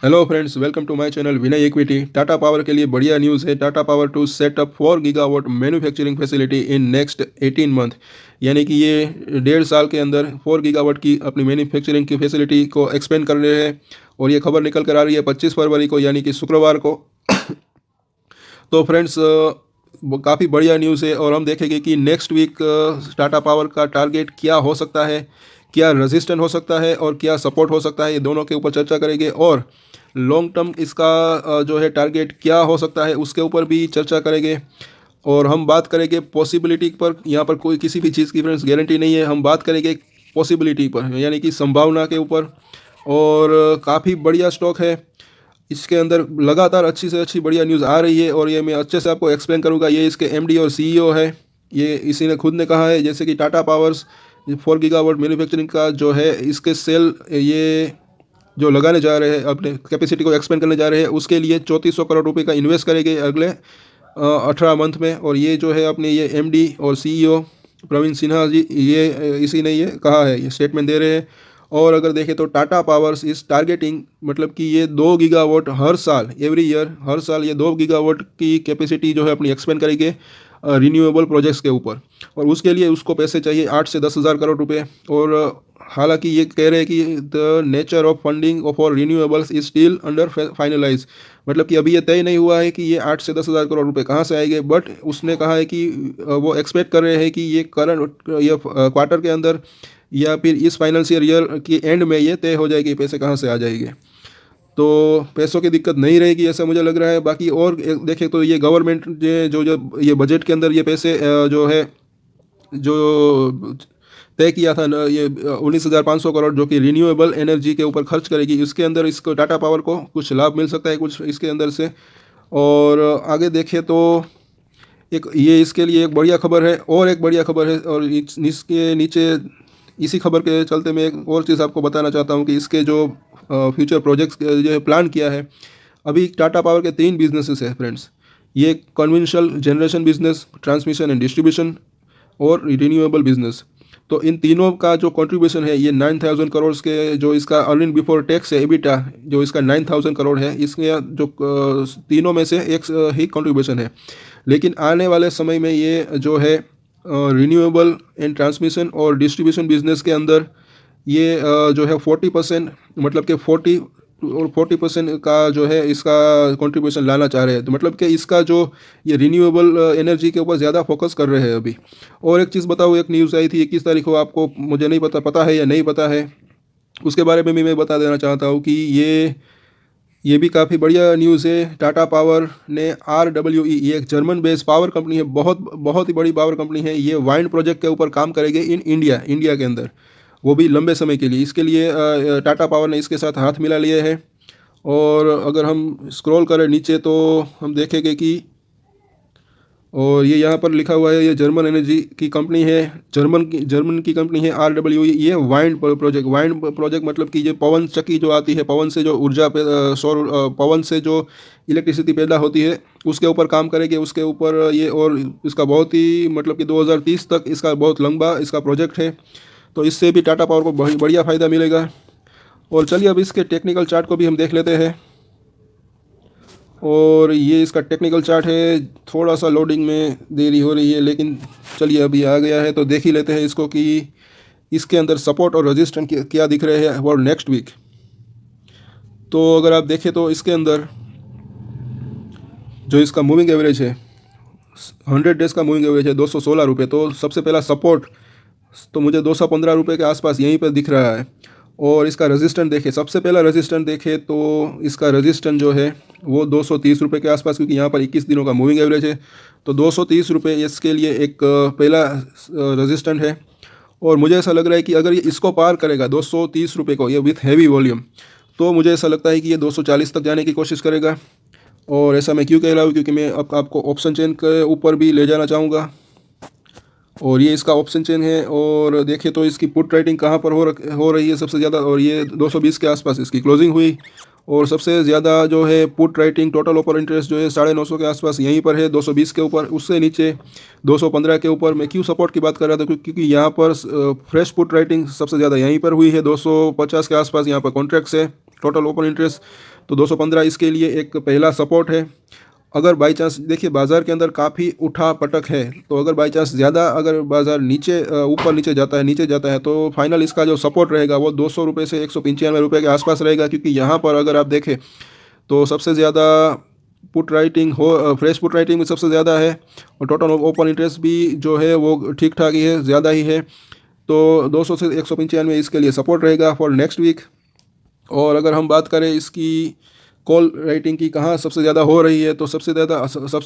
Hello friends, welcome to my channel Vinay equity. Tata power के लिए बढ़िया न्यूज़ है। Tata power to set up 4 gigawatt manufacturing facility in next 18 month. यानी कि ये 1.5 साल के अंदर 4 गीगावाट की अपनी मैन्युफैक्चरिंग की फैसिलिटी को एक्सपेंड कर रहे हैं। और ये खबर निकल कर आ रही है 25 फरवरी को, यानी कि शुक्रवार को। तो फ्रेंड्स, वो काफ़ी बढ़िया न्यूज़ है। और हम देखेंगे कि नेक्स्ट वीक टाटा पावर का टारगेट क्या हो सकता है, क्या रेजिस्टेंट हो सकता है और क्या सपोर्ट हो सकता है। ये दोनों के ऊपर चर्चा करेंगे। और लॉन्ग टर्म इसका जो है टारगेट क्या हो सकता है उसके ऊपर भी चर्चा करेंगे। और हम बात करेंगे पॉसिबिलिटी पर। यहाँ पर कोई किसी भी चीज़ की फ्रेंड्स गारंटी नहीं है। हम बात करेंगे पॉसिबिलिटी पर, यानी कि संभावना के ऊपर। और काफ़ी बढ़िया स्टॉक है। इसके अंदर लगातार अच्छी से अच्छी बढ़िया न्यूज़ आ रही है और ये मैं अच्छे से आपको एक्सप्लेन करूँगा। ये इसके एमडी और सीईओ है। ये इसी ने खुद ने कहा है, जैसे कि टाटा पावर्स 4 गीगावाट मैन्युफैक्चरिंग का जो है इसके सेल ये जो लगाने जा रहे हैं, अपने कैपेसिटी को एक्सपेंड करने जा रहे हैं, उसके लिए 3400 करोड़ रुपए का इन्वेस्ट करेंगे अगले 18 मंथ में। और ये जो है अपने ये एमडी और सीईओ प्रवीण सिन्हा जी, ये इसी ने ये कहा है, ये स्टेटमेंट दे रहे हैं। और अगर देखें तो टाटा पावर्स इस टारगेटिंग, मतलब कि ये 2 गीगावाट हर साल, एवरी ईयर, हर साल ये 2 गीगावाट की कैपेसिटी जो है अपनी एक्सपेंड करेंगे रिन्यूएबल प्रोजेक्ट्स के ऊपर। और उसके लिए उसको पैसे चाहिए 8 से 10 हज़ार करोड़ रुपए। और हालांकि ये कह रहे हैं कि the nature of funding for renewables is still under finalize. मतलब कि अभी ये तय नहीं हुआ है कि ये 8 से 10 हज़ार करोड़ रुपए कहाँ से आएंगे। बट उसने कहा है कि वो एक्सपेक्ट कर रहे हैं कि ये करंट ये क्वार्टर के अंदर या फिर इस फाइनेंशियल ईयर की एंड में ये तय हो जाएगी पैसे कहाँ से आ जाएंगे। तो पैसों की दिक्कत नहीं रहेगी ऐसा मुझे लग रहा है। बाकी और देखें तो ये गवर्नमेंट जो जो ये बजट के अंदर ये पैसे जो है जो तय किया था ना, ये 19,500 करोड़ जो कि रिन्यूएबल एनर्जी के ऊपर खर्च करेगी, इसके अंदर इसको टाटा पावर को कुछ लाभ मिल सकता है कुछ इसके अंदर से। और आगे देखें तो एक ये इसके लिए एक बढ़िया खबर है और एक बढ़िया खबर है। और इसके नीचे इसी खबर के चलते मैं एक और चीज़ आपको बताना चाहता हूँ कि इसके जो फ्यूचर प्रोजेक्ट्स जो है प्लान किया है। अभी टाटा पावर के 3 बिजनेसेस है फ्रेंड्स। ये conventional generation business, transmission and distribution और रिन्यूएबल बिजनेस। तो इन तीनों का जो कंट्रीब्यूशन है ये 9,000 करोड़ के, जो इसका अर्निंग बिफोर टैक्स है एबिटा, जो इसका 9,000 करोड़ है, इसके जो तीनों में से एक ही कंट्रीब्यूशन है। लेकिन आने वाले समय में ये जो है रिन्यूएबल एंड ट्रांसमिशन और डिस्ट्रीब्यूशन बिजनेस के अंदर ये जो है 40%, मतलब कि 40% का जो है इसका कंट्रीब्यूशन लाना चाह रहे हैं। तो मतलब कि इसका जो ये रिन्यूएबल एनर्जी के ऊपर ज़्यादा फोकस कर रहे हैं अभी। और एक चीज़ बताऊँ, एक न्यूज़ आई थी 21 तारीख को, आपको मुझे नहीं पता है या नहीं पता है, उसके बारे में भी मैं बता देना चाहता हूँ कि ये भी काफ़ी बढ़िया न्यूज़ है। टाटा पावर ने RWE, ये एक जर्मन बेस्ड पावर कंपनी है, बहुत बहुत ही बड़ी पावर कंपनी है। ये वाइंड प्रोजेक्ट के ऊपर काम करेंगे इन इंडिया के अंदर, वो भी लंबे समय के लिए। इसके लिए टाटा पावर ने इसके साथ हाथ मिला लिए है। और अगर हम स्क्रॉल करें नीचे तो हम देखेंगे कि, और ये यहाँ पर लिखा हुआ है, ये जर्मन एनर्जी की कंपनी है, जर्मन की कंपनी है RWE। ये वाइंड प्रोजेक्ट मतलब कि ये पवन चक्की जो आती है, पवन से जो ऊर्जा सौर पवन से जो इलेक्ट्रिसिटी पैदा होती है, उसके ऊपर काम करेंगे। उसके ऊपर ये, और इसका बहुत ही मतलब कि 2030 तक इसका बहुत लंबा इसका प्रोजेक्ट है। तो इससे भी टाटा पावर को बढ़िया फ़ायदा मिलेगा। और चलिए अब इसके टेक्निकल चार्ट को भी हम देख लेते हैं। और ये इसका टेक्निकल चार्ट है, थोड़ा सा लोडिंग में देरी हो रही है, लेकिन चलिए अभी आ गया है तो देख ही लेते हैं इसको कि इसके अंदर सपोर्ट और रेजिस्टेंस क्या दिख रहे हैं और नेक्स्ट वीक। तो अगर आप देखें तो इसके अंदर जो इसका मूविंग एवरेज है, 100 डेज का मूविंग एवरेज है 216 रुपये। तो सबसे पहला सपोर्ट तो मुझे 215 रुपये के आसपास यहीं पर दिख रहा है। और इसका रेजिस्टेंट देखें, सबसे पहला रेजिस्टेंट देखें तो इसका रेजिस्टेंट जो है वो 230 रुपये के आसपास, क्योंकि यहाँ पर 21 दिनों का मूविंग एवरेज है। तो 230 रुपये इसके लिए एक पहला रेजिस्टेंट है। और मुझे ऐसा लग रहा है कि अगर ये इसको पार करेगा 230 रुपये को, ये विथ हैवी वॉल्यूम, तो मुझे ऐसा लगता है कि ये 240 तक जाने की कोशिश करेगा। और ऐसा मैं क्यों कह रहा हूँ, क्योंकि मैं अब आपको ऑप्शन चेन के ऊपर भी ले जाना चाहूँगा। और ये इसका ऑप्शन चेन है। और देखिए तो इसकी पुट राइटिंग कहाँ पर हो रही है सबसे ज़्यादा, और ये 220 के आसपास इसकी क्लोजिंग हुई। और सबसे ज़्यादा जो है पुट राइटिंग टोटल ओपर इंटरेस्ट जो है 950 के आसपास यहीं पर है, 220 के ऊपर, उससे नीचे 215 के ऊपर। मैं क्यों सपोर्ट की बात कर रहा था, क्योंकि यहाँ पर फ्रेश पुट राइटिंग सबसे ज़्यादा यहीं पर हुई है, 250 के आसपास यहाँ पर कॉन्ट्रैक्ट्स है टोटल ओपन इंटरेस्ट। तो 215 इसके लिए एक पहला सपोर्ट है। अगर बाई चांस देखिए बाज़ार के अंदर काफ़ी उठा पटक है, तो अगर बाई चांस ज़्यादा अगर बाज़ार नीचे ऊपर नीचे जाता है तो फाइनल इसका जो सपोर्ट रहेगा वो 200 रुपये से 195 रुपये के आसपास रहेगा। क्योंकि यहाँ पर अगर आप देखें तो सबसे ज़्यादा put writing fresh put writing में सबसे ज़्यादा है, और टोटल ओपन इंटरेस्ट भी जो है वो ठीक ठाक ही है, ज़्यादा ही है। तो 200 से 195 इसके लिए सपोर्ट रहेगा फॉर नेक्स्ट वीक। और अगर हम बात करें इसकी कॉल राइटिंग की कहाँ सबसे ज़्यादा हो रही है, तो सबसे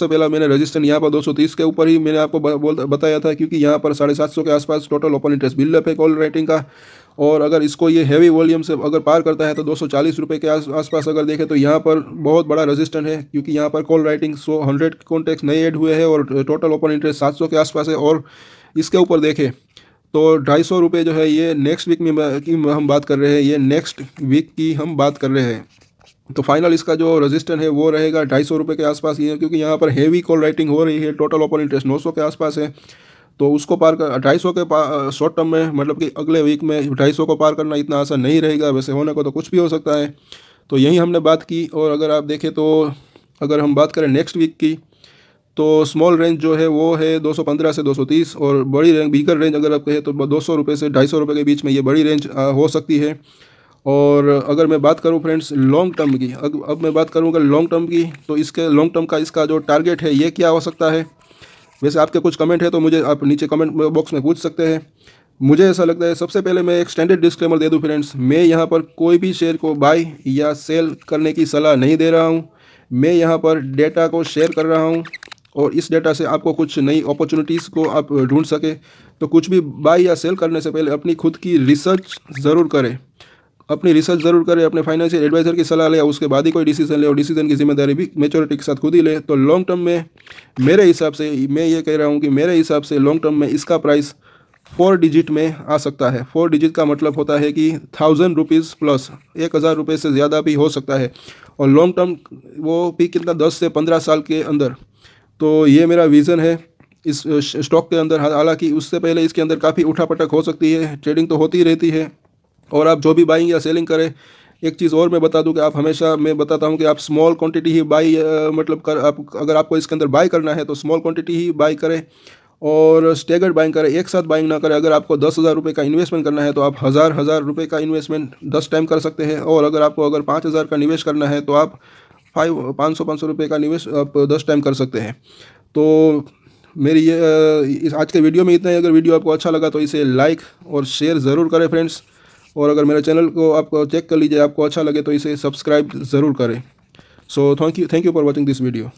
पहला मैंने रजिस्टर यहाँ पर 230 के ऊपर ही मैंने आपको बताया था, क्योंकि यहाँ पर 750 के आसपास टोटल ओपन इंटरेस्ट बिल्डअप है कॉल राइटिंग का। और अगर इसको ये हैवी वॉल्यूम से अगर पार करता है तो 240 रुपये के आसपास अगर देखें तो यहाँ पर बहुत बड़ा रजिस्टर है, क्योंकि यहाँ पर कॉल राइटिंग 100 कॉन्टैक्ट्स नए ऐड हुए हैं और टोटल ओपन इंटरेस्ट 700 के आसपास है। और इसके ऊपर देखें तो 250 रुपये जो है ये नेक्स्ट वीक में की हम बात कर रहे हैं, ये नेक्स्ट वीक की हम बात कर रहे हैं। तो फाइनल इसका जो रजिस्टर है वो रहेगा 250 रुपये के आसपास ही है, क्योंकि यहाँ पर हेवी कॉल राइटिंग हो रही है। टोटल ओपन इंटरेस्ट 900 के आसपास है, तो उसको पार कर 250 के शॉर्ट टर्म में, मतलब कि अगले वीक में 250 को पार करना इतना आसान नहीं रहेगा। वैसे होने को तो कुछ भी हो सकता है। तो यही हमने बात की। और अगर आप देखें तो अगर हम बात करें नेक्स्ट वीक की, तो स्मॉल रेंज जो है वो है 215 से 230, और बड़ी रेंज बिगर रेंज अगर आप कहें तो 200 रुपये से 250 रुपये के बीच में ये बड़ी रेंज हो सकती है। और अगर मैं बात करूं फ्रेंड्स लॉन्ग टर्म की, अब मैं बात करूंगा लॉन्ग टर्म की, तो इसके लॉन्ग टर्म का इसका जो टारगेट है ये क्या हो सकता है। वैसे आपके कुछ कमेंट है तो मुझे आप नीचे कमेंट बॉक्स में पूछ सकते हैं। मुझे ऐसा लगता है, सबसे पहले मैं एक स्टैंडर्ड डिस्क्लेमर दे दूं फ्रेंड्स, मैं यहाँ पर कोई भी शेयर को बाय या सेल करने की सलाह नहीं दे रहा हूँ। मैं यहाँ पर डेटा को शेयर कर रहा हूँ, और इस डेटा से आपको कुछ नई अपॉर्चुनिटीज़ को आप ढूंढ सके। तो कुछ भी बाय या सेल करने से पहले अपनी खुद की रिसर्च ज़रूर करें, अपने फाइनेंशियल एडवाइज़र की सलाह ले, उसके बाद ही कोई डिसीजन ले, और डिसीजन की जिम्मेदारी भी मैच्योरिटी के साथ खुद ही ले। तो लॉन्ग टर्म में मेरे हिसाब से, मैं ये कह रहा हूँ कि मेरे हिसाब से लॉन्ग टर्म में इसका प्राइस 4 डिजिट में आ सकता है। 4 डिजिट का मतलब होता है कि 1000 रुपीज़ प्लस, 1000 रुपये से ज़्यादा भी हो सकता है। और लॉन्ग टर्म वो भी कितना, 10 से 15 साल के अंदर। तो ये मेरा विज़न है इस स्टॉक के अंदर। हालांकि उससे पहले इसके अंदर काफ़ी उठापटक हो सकती है, ट्रेडिंग तो होती ही रहती है। और आप जो भी बाइंग या सेलिंग करें, एक चीज़ और मैं बता दूं कि आप हमेशा, मैं बताता हूं कि आप स्मॉल क्वांटिटी ही बाई मतलब अगर आपको इसके अंदर बाय करना है तो स्मॉल क्वांटिटी ही बाय करें, और स्टेगर्ड बाइंग करें, एक साथ बाइंग ना करें। अगर आपको 10,000 रुपये का इन्वेस्टमेंट करना है तो आप हज़ार रुपये का इन्वेस्टमेंट 10 टाइम कर सकते हैं। और अगर आपको 5,000 का निवेश करना है तो आप 500 रुपये का निवेश आप 10 टाइम कर सकते हैं। तो मेरी इस आज के वीडियो में इतना ही। अगर वीडियो आपको अच्छा लगा तो इसे लाइक और शेयर ज़रूर करें फ्रेंड्स। और अगर मेरे चैनल को आप चेक कर लीजिए, आपको अच्छा लगे तो इसे सब्सक्राइब ज़रूर करें। So thank you for watching this video.